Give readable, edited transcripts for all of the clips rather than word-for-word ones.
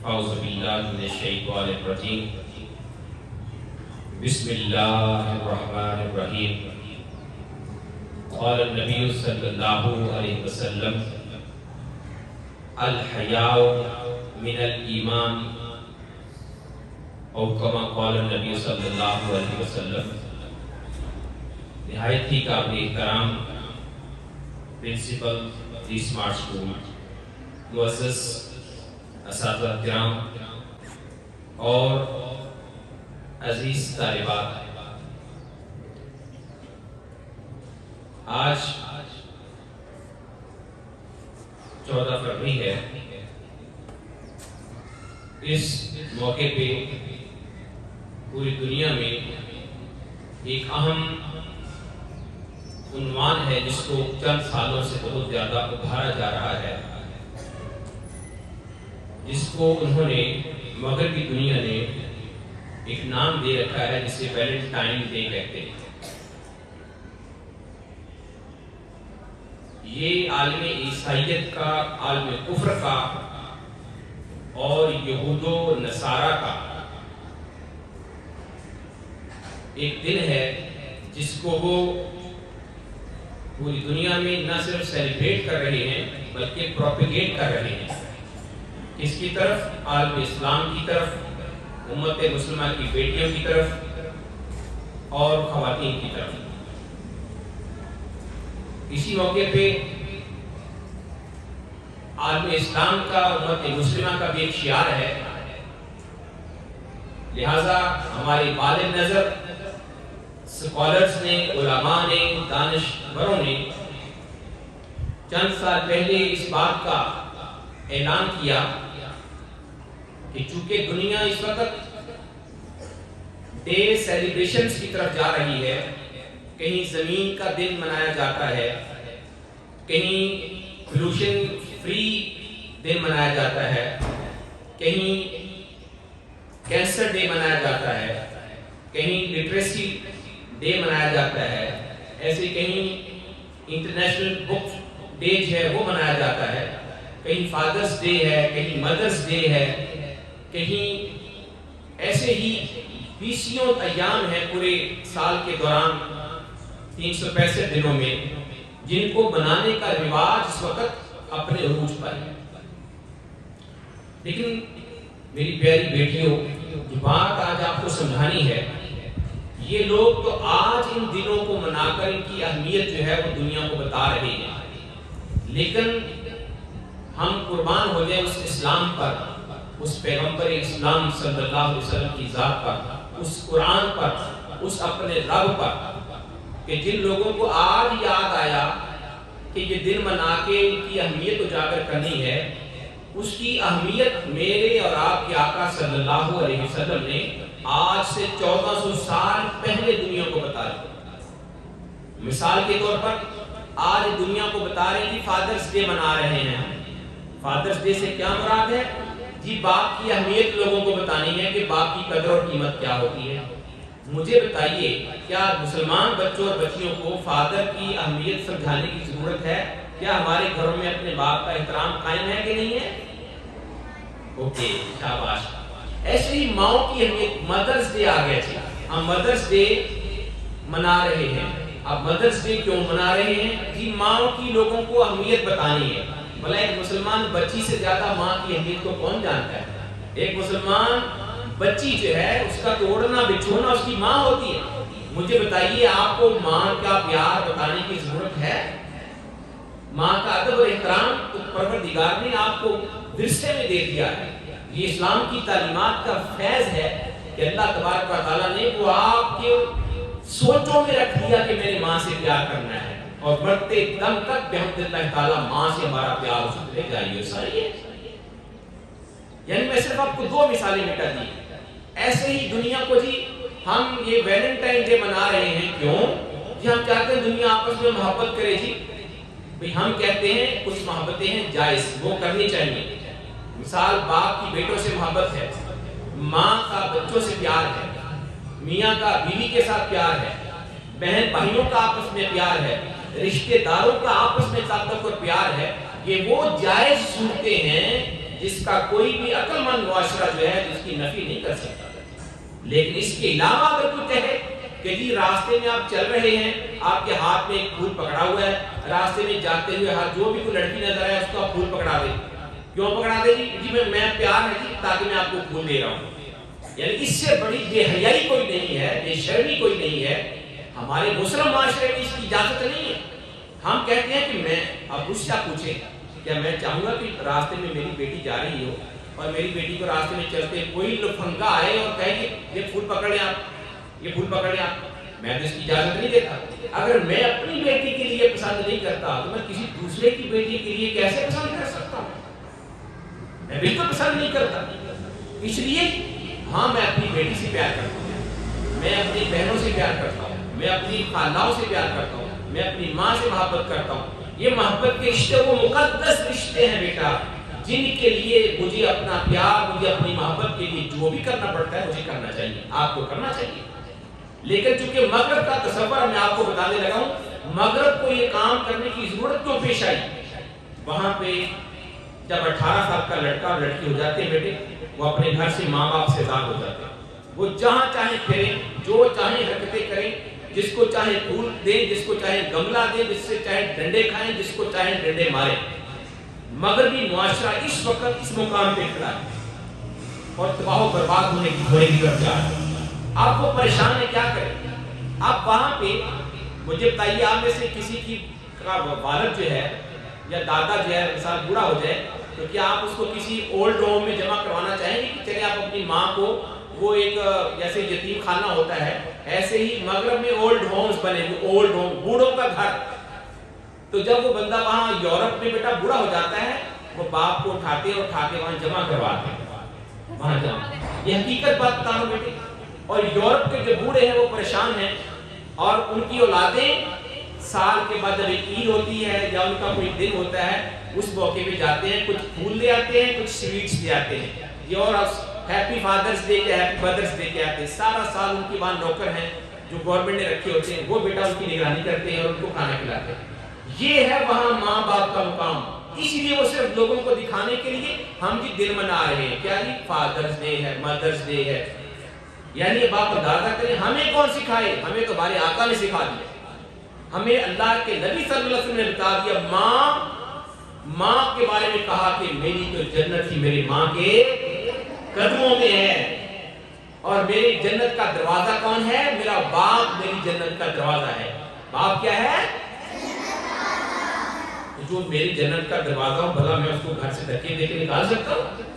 اعوذ باللہ من الشیطان الرجیم بسم اللہ الرحمن الرحیم قال النبی صلی اللہ علیہ وسلم الحیاء من الایمان او کما قال النبی صلی اللہ علیہ وسلم۔ نہایت ہی قابل احترام پرنسپل دی اسمارٹ اسکول، معزز اساتذہ کرام اور عزیز طالبات، آج 14 فروری ہے۔ اس موقع پہ پوری دنیا میں ایک اہم عنوان ہے جس کو چند سالوں سے بہت زیادہ ابھارا جا رہا ہے، جس کو انہوں نے مغربی دنیا نے ایک نام دے رکھا ہے جسے ویلنٹائن ڈے کہتے ہیں۔ یہ عالم عیسائیت کا، عالم کفر کا اور یہود و نصارہ کا ایک دن ہے جس کو وہ پوری دنیا میں نہ صرف سیلیبریٹ کر رہے ہیں بلکہ پروپیگیٹ کر رہے ہیں، اس کی طرف عالم اسلام کی طرف، امت مسلمہ کی بیٹیوں کی طرف اور خواتین کی طرف۔ اسی موقع پہ عالم اسلام کا، امت مسلمہ کا بھی ایک شعار ہے، لہذا ہمارے بالغ نظر سکالرز نے، علماء نے، دانشوروں نے چند سال پہلے اس بات کا اعلان کیا کہ چونکہ دنیا اس وقت ڈے سیلیبریشنز کی طرف جا رہی ہے، کہیں زمین کا دن منایا جاتا ہے، کہیں پولوشن فری دن منایا جاتا ہے، کہیں کینسر ڈے منایا جاتا ہے، کہیں لٹریسی ڈے منایا جاتا ہے، ایسے کہیں انٹرنیشنل بک ڈے جو ہے وہ منایا جاتا ہے، کہیں فادرز ڈے ہے، کہیں مدرز ڈے ہے، کہیں ایسے ہی 20 ایام ہیں پورے سال کے دوران 365 دنوں میں، جن کو بنانے کا رواج اس وقت اپنے عروج پر ہے۔ لیکن میری پیاری بیٹیوں، جو بات آج آپ کو سمجھانی ہے، یہ لوگ تو آج ان دنوں کو منا کر ان کی اہمیت جو ہے وہ دنیا کو بتا رہے ہیں، لیکن ہم قربان ہو جائیں اس اسلام پر، اس پیغمبر اسلام صلی اللہ علیہ وسلم کی ذات پر، اس قرآن پر، اس اپنے رب پر، کہ جن لوگوں کو آج یاد آیا کہ یہ دن منا کے ان کی اہمیت اجاگر کرنی ہے، اس کی اہمیت میرے اور آپ کے آقا صلی اللہ علیہ وسلم نے آج سے 1400 سال پہلے دنیا کو بتا دی۔ مثال کے طور پر آج دنیا کو بتا رہے ہیں فادرز ڈے منا رہے ہیں۔ فادرز ڈے سے کیا مراد ہے؟ جی باپ کی اہمیت لوگوں کو بتانی ہے کہ باپ کی قدر اور قیمت کیا ہوتی ہے۔ مجھے بتائیے، کیا مسلمان بچوں اور بچیوں کو فادر کی اہمیت سمجھانے کی ضرورت ہے؟ کیا ہمارے گھروں میں اپنے باپ کا احترام قائم ہے کہ نہیں ہے؟ اوکے، شاباش۔ ایسے ہی ماؤں کی اہمیت، مدرز ڈے آ گیا تھا، ہم مدرز ڈے منا رہے ہیں۔ اب مدرز ڈے کیوں منا رہے ہیں؟ جی ماؤں کی لوگوں کو اہمیت بتانی ہے۔ بھلا ایک مسلمان بچی سے زیادہ ماں کی اہمیت کو کون جانتا ہے؟ ایک مسلمان بچی جو ہے اس کا توڑنا بچھونا اس کی ماں ہوتی ہے۔ مجھے بتائیے، آپ کو ماں کا پیار بتانے کی ضرورت ہے؟ ماں کا ادب اور احترام تو پروردگار نے آپ کو ورثے میں دے دیا ہے۔ یہ اسلام کی تعلیمات کا فیض ہے کہ اللہ تبارک و تعالیٰ نے وہ آپ کے سوچوں میں رکھ دیا کہ میرے ماں سے پیار کرنا ہے، اور مرتے دم تک بحمد اللہ تعالیٰ ماں سے ہمارا پیار اس لے جائیے سائیے۔ یعنی میں صرف آپ کو 2 مثالیں مٹا دی۔ ایسے ہی دنیا کو جی ہم یہ ویلنٹائن ڈے منا رہے ہیں، کیوں؟ جی ہم چاہتے ہیں دنیا آپس میں محبت کرے۔ جی بھئی ہم کہتے ہیں کچھ محبتیں ہیں جائز، وہ کرنی چاہیے۔ مثال باپ کی بیٹوں سے محبت ہے، ماں کا بچوں سے پیار ہے، میاں کا بیوی کے ساتھ پیار ہے، بہن بھائیوں کا آپس میں پیار ہے، رشتہ داروں کا آپس میں تعلق اور پیار ہے۔ یہ وہ جائز صورتیں ہیں جس کا کوئی بھی عقل مند معاشرہ جو ہے اس کی نفی نہیں کر سکتا. لیکن اس کے علاوہ اگر کوئی کہے کہ جی راستے میں آپ چل رہے ہیں، آپ کے ہاتھ میں ایک پھول پکڑا ہوا ہے، راستے میں جاتے ہوئے جو بھی کوئی لڑکی نظر آئے اس کو آپ پھول پکڑا دیں. کیوں پکڑا دیں جی میں پیار ہے جی تاکہ میں آپ کو پھول دے رہا ہوں. یعنی اس سے بڑی بے حیائی کوئی نہیں ہے، بے شرمی کوئی نہیں ہے. ہمارے مسلم معاشرے میں اس کی اجازت نہیں ہے. ہم کہتے ہیں کہ میں اب اس سے آپ پوچھیں کیا میں چاہوں گا کہ راستے میں میری بیٹی جا رہی ہو اور میری بیٹی کو راستے میں چلتے کوئی لفنگا آئے اور کہے کہ یہ پھول پکڑ لیں آپ، یہ پھول پکڑ لیں آپ؟ میں تو اس کی اجازت نہیں دیتا. اگر میں اپنی بیٹی کے لیے پسند نہیں کرتا تو میں کسی دوسرے کی بیٹی کے لیے کیسے پسند کر سکتا ہوں؟ میں بالکل پسند نہیں کرتا. اس لیے ہاں میں اپنی بیٹی سے پیار کرتا ہوں، میں اپنی بہنوں سے پیار کرتا ہوں، میں اپنی خالوں سے پیار کرتا ہوں، میں اپنی ماں سے محبت کرتا ہوں. یہ محبت کے رشتے وہ مقدس رشتے ہیں بیٹا، جن کے لیے مجھے اپنا پیار، مجھے اپنی محبت کے لیے جو بھی کرنا پڑتا ہے مجھے کرنا چاہیے، آپ کو کرنا چاہیے. لیکن چونکہ مغرب کا تصور میں آپ کو بتانے لگا ہوں، مغرب کو یہ کام کرنے کی ضرورت کیوں پیش آئی؟ وہاں پہ جب 18 سال کا لڑکا اور لڑکی ہو جاتے ہیں بیٹے، وہ اپنے گھر سے ماں باپ سے آزاد ہو جاتے ہیں. وہ جہاں چاہیں پھریں، جو چاہیں حرکتیں کریں، جس کو چاہے پھول دیں، جس کو چاہے گملہ دیں، جس سے چاہے ڈنڈے کھائیں، جس کو چاہے ڈنڈے ماریں. مغربی معاشرہ اس وقت اس مقام پہ کھڑا ہے اور تباہ و برباد ہونے کی طرف جا رہا ہے. آپ کو پریشان ہے، کیا کریں؟ آپ وہاں پہ مجھے بتائیے، آپ میں سے کسی کی والد جو ہے یا دادا جو ہے مثال بوڑھا ہو جائے تو کیا آپ اس کو کسی اولڈ ہوم میں جمع کروانا چاہیں گے کہ چلے آپ اپنی ماں کو، وہ ایک جیسے یتیم خانہ ہوتا ہے ایسے ہی مغرب میں اولڈ ہومز بنے ہوئے، اولڈ ہوم بوڑھوں کا گھر. تو جب وہ بندہ وہاں یورپ میں بیٹا بوڑھا ہو جاتا ہے، وہ باپ کو اٹھاتے اور اٹھا کے وہاں جمع کرواتے ہیں، وہاں جمع. یہ حقیقت بات بتا رہا ہوں بیٹے. اور یورپ کے جو بوڑھے ہیں وہ پریشان ہیں اور ان کی اولادیں سال کے بعد جب ایک عید ہوتی ہے یا ان کا کوئی دن ہوتا ہے اس موقع پہ جاتے ہیں، کچھ پھول لے آتے ہیں، کچھ سویٹس لے آتے ہیں. یہ اور ہیپی فادرز ڈے کے ہیپی مدرس ڈے کے آتے ہیں. سارا سال ان کی وہاں نوکر ہیں جو گورنمنٹ نے رکھے ہوتے ہیں، وہ بیٹا ان کی نگرانی کرتے ہیں اور ان کو کھانا کھلاتے ہیں. یہ ہے وہاں ماں باپ کا مقام. اس لیے وہ صرف لوگوں کو دکھانے کے لیے ہم جی دن منا رہے ہیں، کیا جی فادرز ڈے ہے، مدرس ڈے ہے. یعنی یہ باپ اندازہ کریں ہمیں کون سکھائے؟ ہمیں تو ہمارے آقا نے سکھا دیا. ہمیں اللہ کے نبی صلی اللہ علیہ وسلم نے بتا دیا. ماں کے بارے میں کہا کہ میری تو جنت ہی میری ماں کے قدموں میں ہے، اور میری جنت کا دروازہ کون ہے؟ میرا باپ میری جنت کا دروازہ ہے. باپ کیا ہے؟ جو میری جنت کا دروازہ ہوں، بھلا میں اس کو گھر سے دھکے دے کے نکال سکتا ہوں؟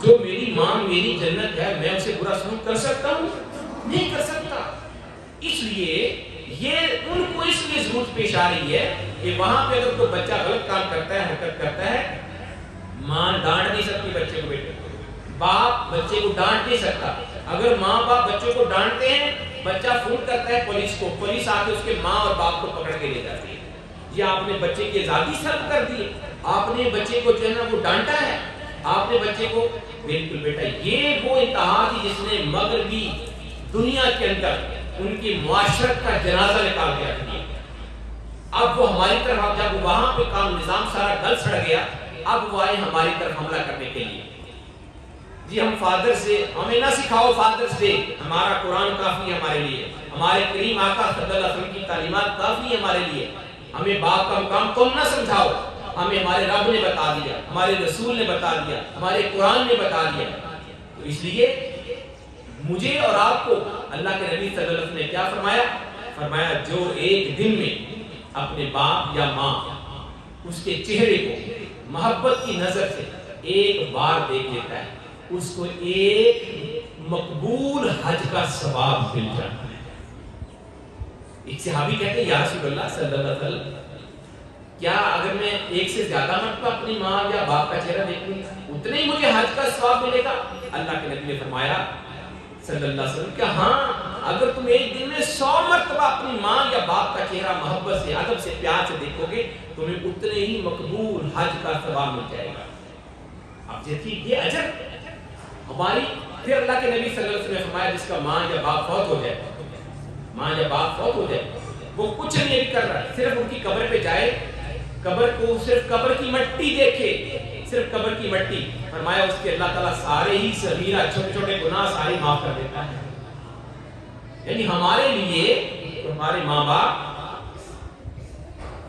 جو میری ماں میری جنت ہے، میں اسے برا سلوک کر سکتا ہوں؟ نہیں کر سکتا. اس لیے یہ ان کو اس لیے ضرورت پیش آ رہی ہے کہ وہاں پہ اگر کوئی بچہ غلط کام کرتا ہے، حرکت کرتا ہے، ماں ڈانٹ نہیں سکتی بچے کو، بیٹے باپ بچے کو ڈانٹ نہیں سکتا. اگر ماں باپ بچوں کو ڈانٹتے ہیں، بچہ فون کرتا ہے پولیس کو، پولیس آ کے اس کے ماں اور باپ کو پکڑ کے لے جاتی ہے. یہ آپ نے بچے کی آزادی سلب کر دی، آپ نے بچے کو جو ہے نا وہ ڈانٹا ہے، آپ نے بچے کو. بالکل بیٹا یہ وہ انتہا تھی جس نے مغربی دنیا کے اندر ان کی معاشرت کا جنازہ نکال کے رکھ دیا. اب وہ ہماری طرف، جب وہاں پہ کام نظام سارا گل سڑ گیا، اب وہ آئے ہماری طرف حملہ کرنے کے لیے. جی ہم فادرز ڈے، ہمیں نہ سکھاؤ فادرز ڈے، ہمارا قرآن کافی ہے ہمارے لیے، ہمارے کریم آقا صلی اللہ علیہ وسلم کی تعلیمات کافی ہے ہمارے لیے. ہمیں باپ کا مقام تم نہ سمجھاؤ، ہمیں ہمارے رب نے بتا دیا، ہمارے رسول نے بتا دیا، ہمارے قرآن نے بتا دیا. تو اس لیے مجھے اور آپ کو اللہ کے نبی صلی اللہ علیہ وسلم نے کیا فرمایا؟ فرمایا جو ایک دن میں اپنے باپ یا ماں اس کے چہرے کو محبت کی نظر سے ایک بار دیکھ لیتا ہے، اس کو ایک مقبول حج کا ثواب مل جاتا ہے. ایک صحابی کہتے ہیں یا رسول اللہ صلی اللہ علیہ وسلم، کیا اگر میں ایک سے زیادہ مرتبہ اپنی ماں یا باپ کا چہرہ دیکھ لوں اتنے ہی مجھے حج کا ثواب ملے گا؟ اللہ کے نبی نے فرمایا صلی اللہ علیہ وسلم کہ ہاں، اگر تم ایک دن میں 100 مرتبہ اپنی ماں یا باپ کا چہرہ محبت سے، ادب سے، پیار سے دیکھو گے تمہیں اتنے ہی مقبول حج کا ثواب مل جائے گا. اب دیکھیے یہ اجر ہماری. پھر اللہ کے نبی صلی اللہ علیہ وسلم نے فرمایا جس کا ماں یا باپ فوت ہو جائے، ماں یا باپ فوت ہو جائے، وہ کچھ نہیں کر رہا ہے، صرف ان کی قبر پہ جائے، قبر کو صرف قبر کی مٹی دیکھے، صرف قبر کی مٹی. فرمایا اس کے اللہ تعالیٰ سارے ہی صغیرہ چھوٹے چھوٹے گناہ سارے معاف کر دیتا ہے. یعنی ہمارے لیے ہمارے ماں باپ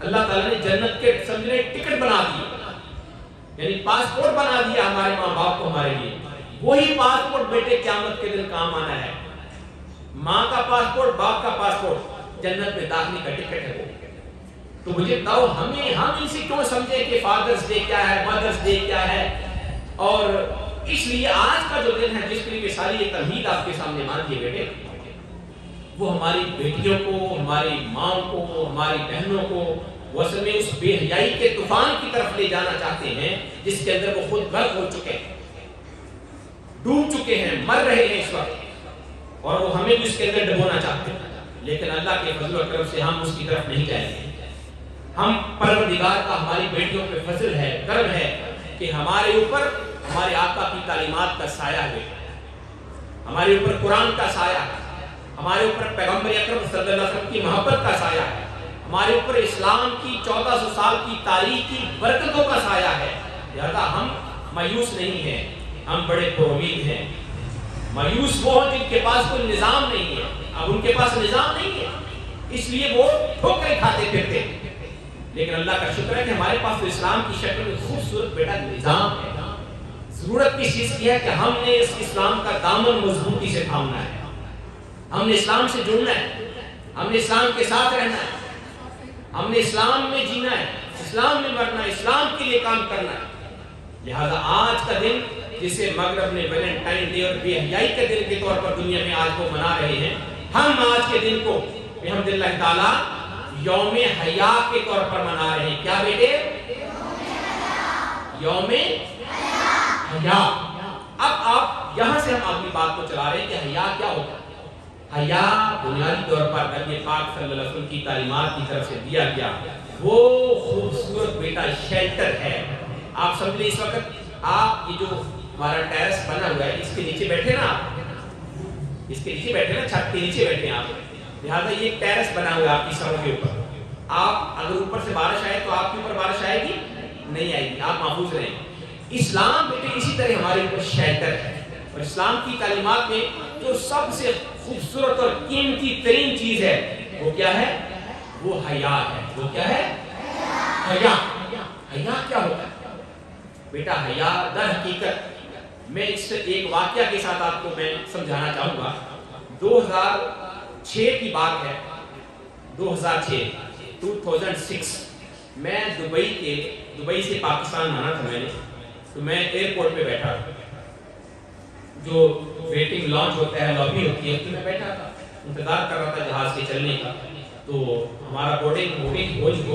اللہ تعالیٰ نے جنت کے سمجھنے ٹکٹ بنا دیے, یعنی پاسپورٹ بنا دیا ہمارے ماں باپ کو ہمارے لیے. وہی پاسپورٹ بیٹے قیامت کے دن کام آنا ہے. ماں کا پاسپورٹ, باپ کا پاسپورٹ, جنت میں داخلے کا ٹکٹ ہے وہ. تو مجھے بتاؤ ہم اسے کیوں سمجھے کہ فادرز ڈے کیا ہے, مدرز ڈے کیا ہے. اور اس لیے آج کا جو دن ہے جس کے لیے ساری یہ تمہید آپ کے سامنے مان دیے بیٹے, وہ ہماری بیٹیوں کو, ہماری ماں کو, ہماری بہنوں کو وہ اصل میں اس بے حیائی کے طوفان کی طرف لے جانا چاہتے ہیں جس کے اندر وہ خود غرق ہو چکے ہیں, ڈوب چکے ہیں, مر رہے ہیں اس وقت, اور وہ ہمیں بھی اس کے اندر ڈبونا چاہتے ہیں. لیکن اللہ کے فضل و کرم سے ہم اس کی طرف نہیں جائیں گے. ہم پروردگار کا ہماری بیٹیوں پہ فضل ہے, کرم ہے کہ ہمارے اوپر ہمارے آقا کی تعلیمات کا سایہ ہے, ہمارے اوپر قرآن کا سایہ ہے, ہمارے اوپر پیغمبر اکرم صلی اللہ علیہ وسلم کی محبت کا سایہ ہے, ہمارے اوپر اسلام کی 1400 سال کی تاریخ کی برکتوں کا سایہ ہے. لہذا ہم مایوس نہیں ہیں, ہم بڑے پرامید ہیں. مایوس وہ ہیں جن کے پاس کوئی نظام نہیں ہے. اب ان کے پاس نظام نہیں ہے اس لیے وہ ٹھوکریں کھاتے پھرتے ہیں. لیکن اللہ کا شکر ہے کہ ہمارے پاس تو اسلام کی شکل میں خوبصورت بیٹا نظام ہے. ضرورت کس چیز کی ہے کہ ہم نے اس اسلام کا دامن مضبوطی سے تھامنا ہے, ہم نے اسلام سے جڑنا ہے, ہم نے اسلام کے ساتھ رہنا ہے, ہم نے اسلام میں جینا ہے, اسلام میں مرنا ہے, اسلام کے لیے کام کرنا ہے. لہذا آج کا دن جسے مغرب نے ویلنٹائن ڈے اور بے حیائی کے دن کے طور پر دنیا میں آج کو منا رہے ہیں, ہم آج کے دن کو بحمداللہ تعالیٰ یوم حیا کے طور پر منا رہے ہیں. کیا بیٹے؟ یوم حیا. اب آپ یہاں سے ہم اپنی بات کو چلا رہے ہیں کہ حیا کیا ہوتا ہے. حیا بنیادی طور پر نبی پاک صلی اللہ علیہ وسلم کی تعلیمات کی طرف سے دیا گیا وہ خوبصورت بیٹا شیلٹر ہے. آپ سمجھ لیں اس وقت آپ یہ جو ہمارا ٹیرس بنا ہوا ہے اس کے نیچے بیٹھے نا, آپ اس کے نیچے بیٹھے نا, چھت کے نیچے بیٹھے ہیں آپ. لہٰذا یہ ٹیرس بنا ہوا ہے آپ کی سروں کے اوپر. آپ اگر اوپر سے بارش آئے تو آپ کے اوپر بارش آئے گی نہیں آئے گی, آپ محفوظ رہیں. اسلام بیٹے اسی طرح ہمارے اوپر شیلٹر ہے. اور اسلام کی تعلیمات میں جو سب سے خوبصورت اور قیمتی ترین چیز ہے وہ کیا ہے؟ وہ حیا ہے. وہ کیا ہے؟ حیا. حیا کیا ہوتا ہے بیٹا؟ حیا در حقیقت میں اس سے ایک واقعہ کے ساتھ آپ کو میں سمجھانا چاہوں گا. 2006 کی بات ہے, 2006 میں دبئی سے پاکستان آنا تھا میں نے. تو میں ایئرپورٹ پہ بیٹھا تھا, جو ویٹنگ لانچ ہوتا ہے, لابی ہوتی ہے, تو میں بیٹھا تھا انتظار کر رہا تھا جہاز کے چلنے کا. تو ہمارا بورڈنگ ہو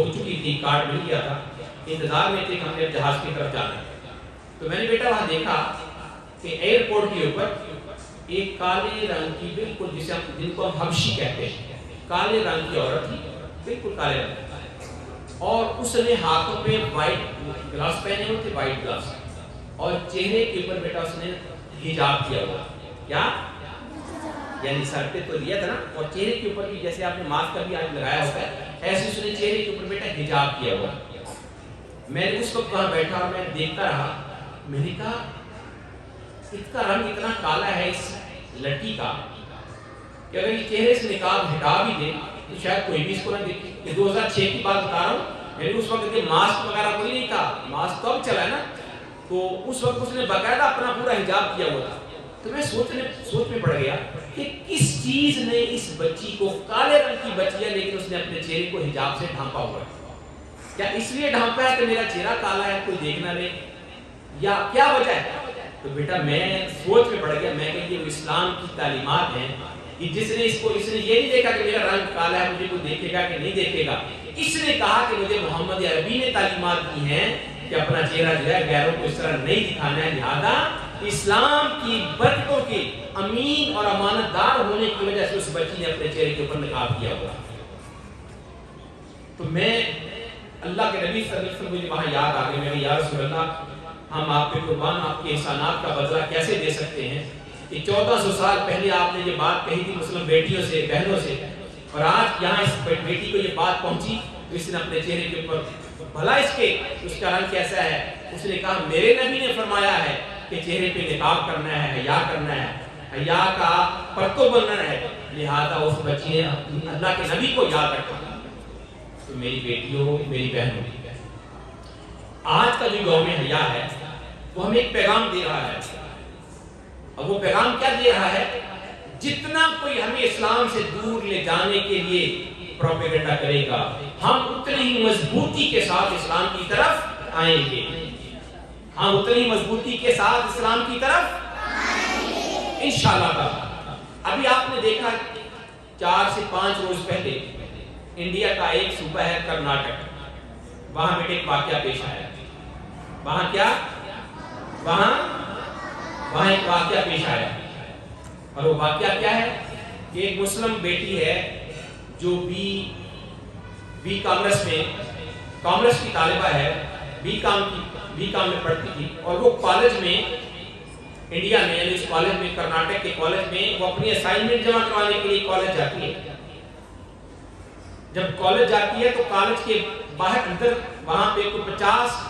چکی تھی, کارڈ مل گیا تھا, انتظار میں تھے کہ ہم نے جہاز کی طرف جانا ہے. تو میں نے بیٹا وہاں دیکھا کہ ایئرپورٹ کے اوپر ایک کالے رنگ کی, بالکل جن کو ہم حبشی کہتے ہیں, کالے رنگ کی عورت تھی, بالکل کالے رنگ, اور اس نے ہاتھوں پہ وائٹ گلاس پہنے ہوئے تھے, وائٹ گلاس, اور چہرے کے اوپر بیٹا اس نے حجاب کیا ہوا. کیا یعنی سر پہ تو لیا تھا نا, اور چہرے کے اوپر بھی جیسے آپ نے ماسک کا بھی آج لگایا ہوتا ہے ایسے اس نے چہرے کے اوپر بیٹا حجاب کیا ہوا. میں نے اس وقت وہاں بیٹھا اور میں دیکھتا رہا. میں نے کہا اس کا رنگ اتنا کالا ہے اس لڑکی کا کہ اگر یہ چہرے سے نقاب ہٹا بھی دے تو شاید کوئی بھی اس کو نہ دیکھے. یہ 2006 کی بات بتا رہا ہوں, میں نے اس وقت ماسک وغیرہ کوئی نہیں تھا, ماسک تو اب چلا ہے نا, تو اس وقت اس نے باقاعدہ اپنا پورا حجاب کیا ہوا تھا. تو میں سوچ میں پڑ گیا کہ کس چیز نے اس بچی کو, کالے رنگ کی بچی ہے لیکن اس نے اپنے چہرے کو حجاب سے ڈھانپا ہوا ہے. کیا اس لیے ڈھانپا ہے کہ میرا چہرہ کالا ہے کوئی دیکھ نہ لے, یا کیا وجہ ہے؟ تو بیٹا میں سوچ میں پڑ گیا. میں کہ یہ اسلام کی تعلیمات ہیں کہ جس نے اس نے یہ نہیں دیکھا کہ میرا رنگ کالا ہے, مجھے کوئی دیکھے گا کہ نہیں دیکھے گا. اس نے کہا کہ مجھے محمد عربی نے تعلیمات دی ہیں کہ اپنا چہرہ جو ہے غیروں کو اس طرح نہیں دکھانا ہے. لہذا اسلام کی برکتوں کے امین اور امانت دار ہونے کی وجہ سے اس بچی نے اپنے چہرے کے اوپر نقاب کیا ہوا. تو میں اللہ کے نبی صلی اللہ علیہ وسلم مجھے وہاں یاد آ گئی. میں یا رسول اللہ, ہم آپ پہ قربان, آپ کے احسانات کا بدلہ کیسے دے سکتے ہیں کہ 1400 سال پہلے آپ نے یہ بات کہی تھی مسلم بیٹیوں سے, بہنوں سے, اور آج یہاں اس بیٹی کو یہ بات پہنچی تو اس نے اپنے چہرے کے اوپر بھلا اس کا رنگ کیسا ہے؟ اس نے کہا میرے نبی نے فرمایا ہے کہ چہرے پہ نقاب کرنا ہے، حیا کرنا ہے، حیا کا پرتو بننا ہے، لہذا اس بچی نے اللہ کے نبی کو یاد رکھا۔ تو میری بیٹیوں، میری بہنوں، آج کا جو یوم حیا ہے وہ ہمیں ایک پیغام دے رہا ہے، اور وہ پیغام کیا دے رہا ہے؟ جتنا کوئی ہمیں اسلام سے دور لے جانے کے لیے پروپیگنڈا کرے گا، ہم اتنی ہی مضبوطی کے ساتھ اسلام کی طرف آئیں گے، ہم اتنی مضبوطی کے ساتھ اسلام کی طرف آئیں گے انشاءاللہ تعالی۔ ابھی آپ نے دیکھا 4 سے 5 روز پہلے انڈیا کا ایک صوبہ ہے کرناٹک، وہاں بیٹے ایک واقعہ پیش آیا۔ وہاں کیا؟ وہاں ایک واقعہ پیش آیا، اور وہ واقعہ کیا ہے کہ ایک مسلم بیٹی ہے جو بی کامرس کی طالبہ ہے، بی کام میں پڑھتی تھی، اور وہ کالج میں انڈیا میں، یعنی اس کالج میں، کرناٹک کے کالج میں، وہ اپنی اسائنمنٹ جمع کروانے کے لیے کالج جاتی ہے۔ جب کالج جاتی ہے تو کالج کے باہر اندر وہاں پہ کوئی 50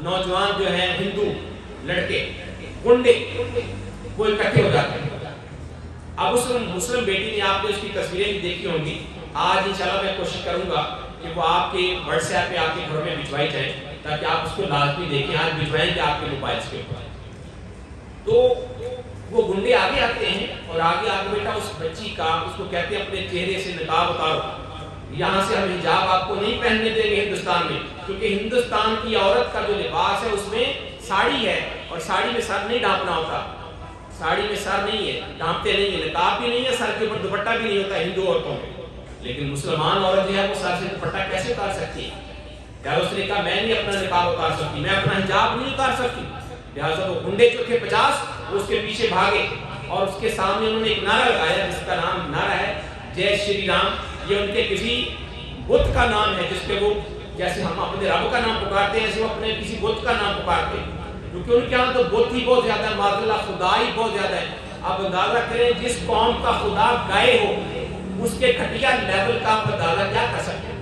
نوجوان جو ہیں ہندو لڑکے گنڈے وہ اکٹھے ہو جاتے ہیں۔ اب اس مسلم بیٹی نے، آپ نے اس کی تصویریں بھی دیکھی ہوں گی، آج انشاءاللہ میں کوشش کروں گا کہ وہ آپ کے واٹس ایپ پہ آپ کے گھروں میں بھجوائی جائیں تاکہ آپ اس کو لازمی دیکھیں۔ آج بھجوائیں گے آپ کے موبائلز کے اوپر۔ تو وہ گنڈے آگے آتے ہیں اور آگے بیٹا اس بچی کا، اس کو کہتے ہیں اپنے چہرے سے نقاب اتارو، یہاں سے ہم حجاب آپ کو نہیں پہننے دیں گے ہندوستان میں، کیونکہ ہندوستان کی عورت کا جو لباس ہے اس میں ساڑی ہے، اور ساڑی میں سر نہیں ڈھانپنا ہوتا، ساڑی میں سر نہیں ہے، ڈھانپتے نہیں ہے، نقاب بھی نہیں ہے، سر کے اوپر دوپٹہ بھی نہیں ہوتا ہندو عورتوں میں۔ لیکن مسلمان عورت جو ہے وہ سر سے دوپٹہ کیسے اتار سکتی ہے؟ یار اس نے کہا میں نہیں اپنا نقاب اتار سکتی، میں اپنا حجاب نہیں اتار سکتی۔ لہٰذا وہ گنڈے جو تھے 50 وہ اس کے پیچھے بھاگے، اور اس کے سامنے انہوں نے ایک نعرہ لگایا جس کا نعرہ ہے جے شری رام۔ یہ ان کے کسی بت کا نام ہے، جس پہ وہ، جیسے ہم اپنے رب کا نام پکارتے ہیں، ایسے وہ اپنے کسی بت کا نام پکارتے ہیں، کیونکہ ان کے یہاں تو بت ہی بہت زیادہ ہے، معاذ اللہ خدا ہی بہت زیادہ ہے۔ آپ اندازہ کریں جس قوم کا خدا گائے ہو اس کے گھٹیا لیول کا آپ اندازہ کیا کر سکتے ہیں؟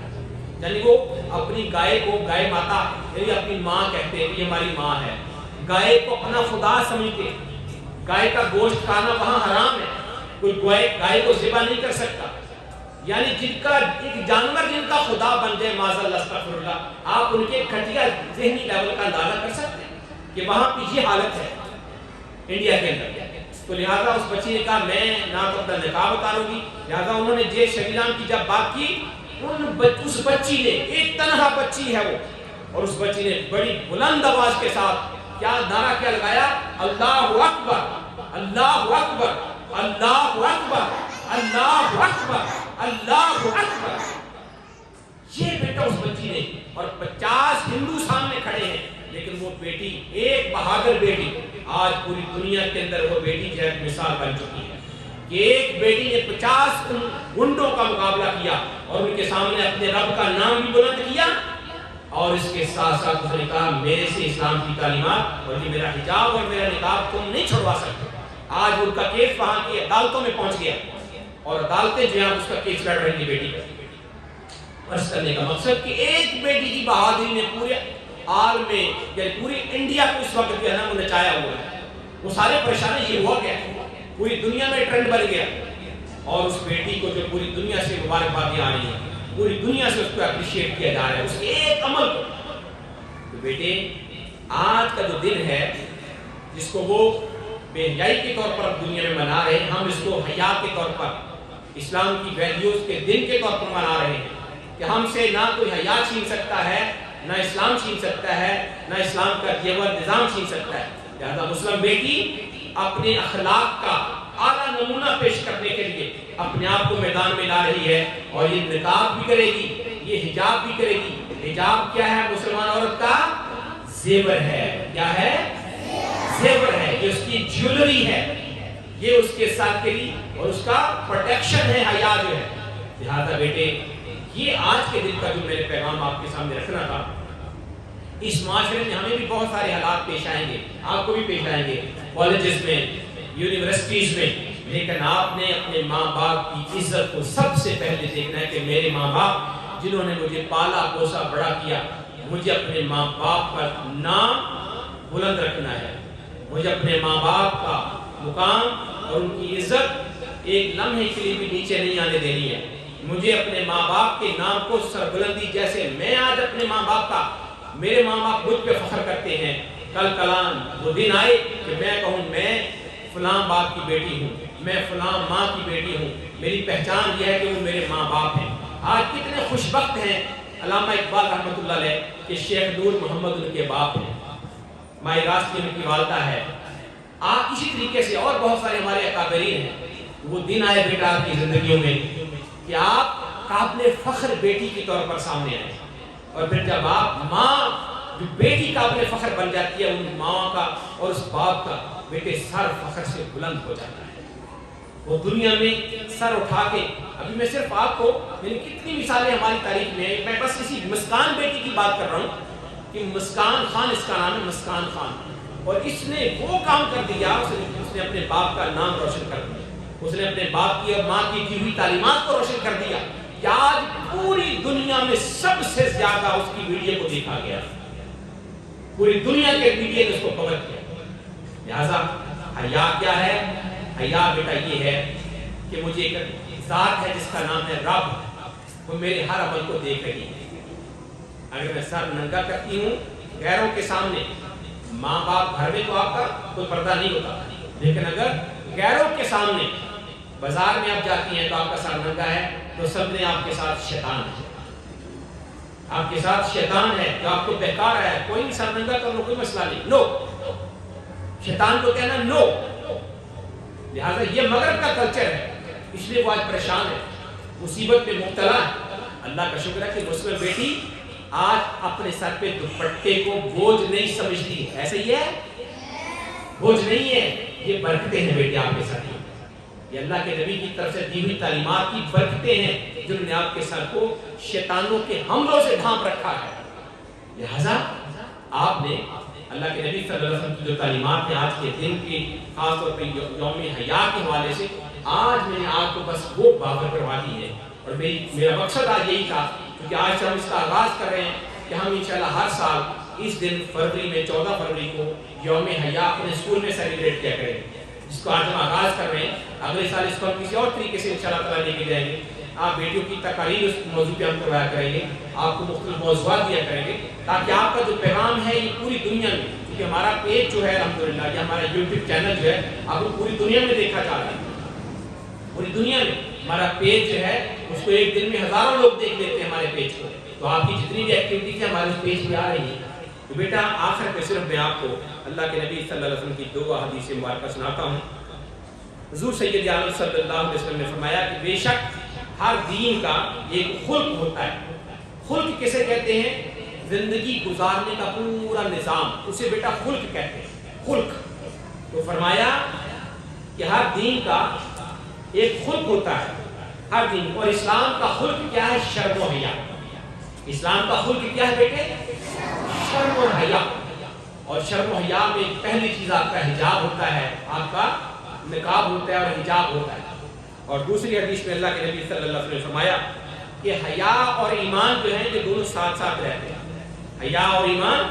یعنی وہ اپنی گائے کو، گائے ماتا یعنی اپنی ماں کہتے ہیں، یہ ہماری ماں ہے، گائے کو اپنا خدا سمجھتے، گائے کا گوشت کھانا وہاں حرام ہے، کوئی گائے کو ذبح نہیں کر سکتا۔ یعنی جن کا ایک جانور جن کا خدا بن جائے، معاذ اللہ استغفر اللہ، آپ ان کے گھٹیا ذہنی لیول کا اندازہ کر سکتے ہیں کہ وہاں پہ یہ حالت ہے انڈیا کے اندر۔ تو لہٰذا اس بچی نے کہا میں نہ تو اپنا نقاب اتاروں گی، لہٰذا انہوں نے جے شری رام کی جب بات کی، اس بچی نے، ایک تنہا بچی ہے وہ، اور اس بچی نے بڑی بلند آواز کے ساتھ کیا نعرہ کیا لگایا؟ اللہ اکبر، اللہ اکبر، اللہ اکبر، اللہ اکبر، اللہ اکبر۔ یہ بیٹا اس بچی نے، اور 50 ہندو سامنے کھڑے ہیں، لیکن وہ بیٹی ایک بہادر بیٹی، آج پوری دنیا کے اندر وہ بیٹی جو ہے مثال بن چکی ہے کہ ایک بیٹی نے 50 گنڈوں کا مقابلہ کیا اور ان کے سامنے اپنے رب کا نام بھی بلند کیا، اور اس کے ساتھ ساتھ اس نے کہا میرے سے اسلام کی تعلیمات اور یہ میرا حجاب اور میرا نقاب تم نہیں چھڑوا سکتے۔ آج ان کا کیس وہاں کی عدالتوں میں پہنچ گیا، اور عدالتیں جو ہیں اس کا کیس لڑ رہی ہیں بیٹی پر۔ عرض کرنے کا مقصد کہ ایک بیٹی کی بہادری نے پورے عالم میں، یعنی پوری انڈیا کو اس وقت جو ہے نا وہ نچایا ہوا ہے۔ وہ سارے پریشان یہ ہوا گیا، پوری دنیا میں ٹرینڈ بن گیا، اور اس بیٹی کو جو پوری دنیا سے مبارکبادیاں آ رہی ہیں، پوری دنیا سے اس کو اپریشیٹ کیا جا رہا ہے اس کے ایک عمل کو۔ تو بیٹے آج کا جو دن ہے جس کو وہ بے حیائی کے طور پر دنیا میں منا رہے ہیں، ہم اس کو حیا کے طور پر، اسلام کی ویلیوز کے دن کے طور پر منا رہے ہیں کہ ہم سے نہ کوئی حیا چھین سکتا ہے، نہ اسلام چھین سکتا ہے، نہ اسلام کا دیوا نظام چھین سکتا ہے۔ لہذا مسلم بیٹی اپنے اخلاق کا اعلیٰ نمونہ پیش کرنے کے لیے اپنے آپ کو میدان میں لا رہی ہے، اور یہ نقاب بھی کرے گی، یہ حجاب بھی کرے گی۔ حجاب کیا ہے؟ مسلمان عورت کا زیور ہے۔ کیا ہے؟ زیور ہے، یہ اس کی جیولری ہے، یہ اس کے ساتھ کے لیے اور اس کا پروٹیکشن ہے، حیا جو ہے۔ لہذا بیٹے یہ آج کے دن کا جو میرے پیغام آپ کے سامنے رکھنا تھا، اس معاشرے میں ہمیں بھی بہت سارے حالات پیش آئیں گے، آپ کو بھی پیش آئیں گے، کالجز میں، یونیورسٹیز میں، لیکن آپ نے اپنے ماں باپ کی عزت کو سب سے پہلے دیکھنا ہے کہ میرے ماں باپ جنہوں نے مجھے پالا پوسا بڑا کیا، مجھے اپنے ماں باپ کا نام بلند رکھنا ہے، مجھے اپنے ماں باپ کا مقام اور ان کی عزت ایک لمحے کے لیے بھی نیچے نہیں آنے دینی ہے۔ مجھے اپنے ماں باپ کے نام کو سربلندی، جیسے میں آج اپنے ماں باپ کا، میرے ماں باپ مجھ پہ فخر کرتے ہیں، کل کلام وہ دن آئے کہ میں کہوں میں فلاں باپ کی بیٹی ہوں، میں فلاں ماں کی بیٹی ہوں، میری پہچان یہ ہے کہ وہ میرے ماں باپ ہیں۔ آج کتنے خوش بخت ہیں علامہ اقبال رحمۃ اللہ علیہ کہ شیخ نور محمد ان کے باپ ہیں، مائی راستی ان کی والدہ ہے۔ آپ اسی طریقے سے اور بہت سارے ہمارے اکابرین ہیں۔ وہ دن آئے بیٹا آپ کی زندگیوں میں کہ آپ قابل فخر بیٹی کے طور پر سامنے آئے، اور پھر جب آپ ماں، جو بیٹی قابل فخر بن جاتی ہے، ان ماں کا اور اس باپ کا بیٹے سر فخر سے بلند ہو جاتا ہے۔ وہ دنیا میں سر اٹھا کے، ابھی میں صرف آپ کو، یعنی کتنی مثالیں ہماری تاریخ میں ہیں، میں بس اسی مسکان بیٹی کی بات کر رہا ہوں کہ مسکان خان اس کا نام ہے، مسکان خان، اور اس نے وہ کام کر دیا، اس نے اپنے باپ کا نام روشن کر دیا، اس نے اپنے باپ کی اور ماں کی دی ہوئی تعلیمات کو روشن کر دیا کہ آج پوری دنیا میں سب سے زیادہ اس کی ویڈیو کو دیکھا گیا، پوری دنیا کے میڈیا نے اس کو کور کیا۔ لہذا حیا کیا ہے؟ حیا بیٹا یہ ہے کہ مجھے ایک ذات ہے جس کا نام ہے رب، وہ میرے ہر عمل کو دیکھ رہی ہے۔ اگر میں سر ننگا کرتی ہوں غیروں کے سامنے، ماں باپ گھر میں تو آپ کا کوئی پردہ نہیں ہوتا، لیکن اگر غیروں کے سامنے بازار میں آپ جاتی ہیں تو آپ کا سر ننگا ہے، تو سب نے آپ کے ساتھ شیطان ہے، آپ کے ساتھ شیطان ہے جو آپ کو بہکا رہا ہے۔ کوئی نہیں، سر ننگا کر لو، کوئی مسئلہ نہیں، نو، شیطان کو کہنا نو۔ لہذا یہ مغرب کا کلچر ہے، اس لیے وہ آج پریشان ہے، مصیبت میں مبتلا ہے۔ اللہ کا شکر ہے کہ مسلم بیٹی آج اپنے سر پہ دوپٹے کو بوجھ نہیں سمجھتی، ایسے ہی ہے، بوجھ نہیں ہے، یہ برکتیں ہیں بیٹی آپ کے سر کی، یہ اللہ کے نبی کی طرف سے دی ہوئی تعلیمات کی برکتیں ہیں جنہوں نے آپ کے سر کو شیطانوں کے حملوں سے ڈھانپ رکھا ہے۔ لہذا آپ نے اللہ کے نبی صلی اللہ علیہ وسلم کی جو تعلیمات ہیں آج کے دن کی، خاص طور پہ یوم حیا کے حوالے سے، آج میں نے آپ کو بس وہ باور کروا دی ہے، اور میرا مقصد آج یہی تھا، کیونکہ آج سے ہم اس کا آغاز کر رہے ہیں کہ ہم انشاءاللہ ہر سال اس دن فروری میں 14 فروری کو یوم حیا اپنے اسکول میں سیلیبریٹ کیا کریں، جس کو آج ہم آغاز کر رہے ہیں۔ اگلے سال اس کو ہم کسی اور طریقے سے انشاءاللہ تعالیٰ لے کے جائیں گے، آپ بیٹیوں کی تقاریر اس موضوع پہ ہم کروایا کریں گے، آپ کو مختلف موضوعات دیا کریں گے، تاکہ آپ کا جو پیغام ہے یہ پوری دنیا میں، کیونکہ ہمارا پیج جو ہے الحمدللہ، یہ ہمارا یوٹیوب چینل جو ہے آپ کو پوری دنیا میں دیکھا جا رہا ہے، پوری دنیا میں ہمارا پیج جو ہے اس کو ایک دن میں ہزاروں لوگ دیکھ لیتے ہیں ہمارے پیج کو، تو آپ کی جتنی بھی ایکٹیویٹیز ہیں ہمارے اس پیج پہ آ رہی ہیں۔ تو بیٹا آخر پہ صرف میں آپ کو اللہ کے نبی صلی اللہ علیہ وسلم کی دو حدیث مبارکہ سناتا ہوں۔ حضور سید عالم صلی اللہ علیہ وسلم نے فرمایا کہ بے شک ہر دین کا ایک خلق ہوتا ہے۔ خلق کسے کہتے ہیں؟ زندگی گزارنے کا پورا نظام، اسے بیٹا خلق کہتے ہیں، خلق۔ تو فرمایا کہ ہر دین کا ایک خلق ہوتا ہے، ہر دین، اور اسلام کا خلق کیا ہے؟ شرم و حیا۔ اسلام کا خلق کیا ہے بیٹے؟ شرم و حیا۔ اور شرم و حیا میں پہلی چیز آپ کا حجاب ہوتا ہے، آپ کا نقاب ہوتا ہے اور حجاب ہوتا ہے۔ اور دوسری حدیث میں اللہ کے نبی صلی اللہ علیہ وسلم نے فرمایا کہ حیا اور ایمان جو ہیں یہ دونوں ساتھ ساتھ رہتے ہیں، حیا اور ایمان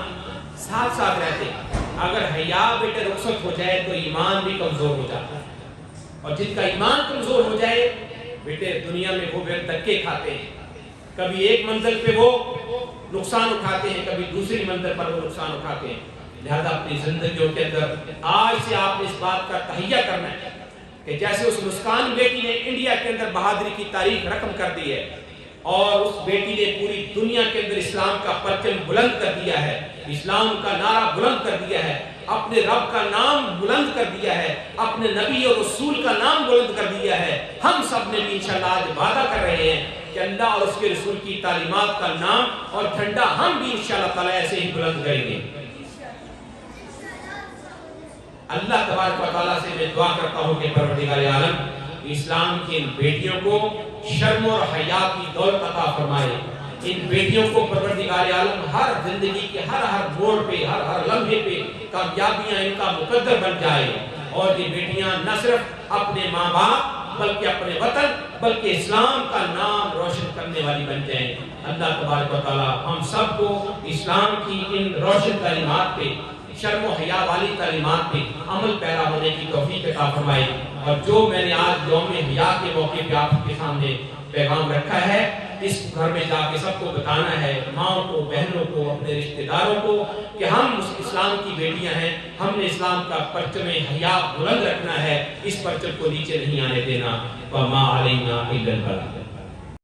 ساتھ ساتھ رہتے ہیں۔ اگر حیا بیٹے رخصت ہو جائے تو ایمان بھی کمزور ہو جاتا ہے، اور جن کا ایمان کمزور ہو جائے بیٹے دنیا میں وہ دھکے کھاتے ہیں، کبھی ایک منزل پہ وہ نقصان اٹھاتے ہیں، کبھی دوسری منزل پر وہ نقصان اٹھاتے ہیں۔ لہذا اپنی زندگیوں کے اندر آج سے آپ نے اس بات کا تہیہ کرنا ہے کہ جیسے اس مسکان بیٹی نے انڈیا کے اندر بہادری کی تاریخ رقم کر دی ہے، اور اس بیٹی نے پوری دنیا کے اندر اسلام کا پرچم بلند کر دیا ہے، اسلام کا نعرہ بلند کر دیا ہے، اپنے رب کا نام بلند کر دیا ہے، اپنے نبی اور رسول کا نام بلند کر دیا ہے۔ ہم سب نے بھی انشاءاللہ آج وعدہ کر رہے ہیں کہ اللہ اور اس کے رسول کی تعلیمات کا نام اور جھنڈا ہم بھی انشاءاللہ تعالیٰ ایسے ہی بلند کریں گے۔ اللہ تبارک و تعالیٰ سے میں دعا کرتا ہوں کہ پروردگار عالم اسلام کی ان بیٹیوں کو شرم اور حیا کی دولت عطا فرمائے، ان بیٹیوں کو پروردگار عالم ہر زندگی کے ہر موڑ پہ، ہر لمحے پہ کامیابیاں ان کا مقدر بن جائے، اور یہ بیٹیاں نہ صرف اپنے ماں باپ بلکہ اپنے وطن بلکہ اسلام کا نام روشن کرنے والی بن جائیں۔ اللہ تبارک و تعالی ہم سب کو اسلام کی ان روشن تعلیمات پہ، شرم و حیا والی تعلیمات پہ عمل پیرا ہونے کی توفیق عطا فرمائے۔ اور جو میں نے آج یوم حیا کے موقع پہ آپ کے سامنے پیغام رکھا ہے، اس گھر میں جا کے سب کو بتانا ہے، ماؤں کو، بہنوں کو، اپنے رشتہ داروں کو، کہ ہم اسلام کی بیٹیاں ہیں، ہم نے اسلام کا پرچم حیا بلند رکھنا ہے، اس پرچم کو نیچے نہیں آنے دینا۔ وَمَا عَلَيْنَا إِلَّا الْبَلَاغُ۔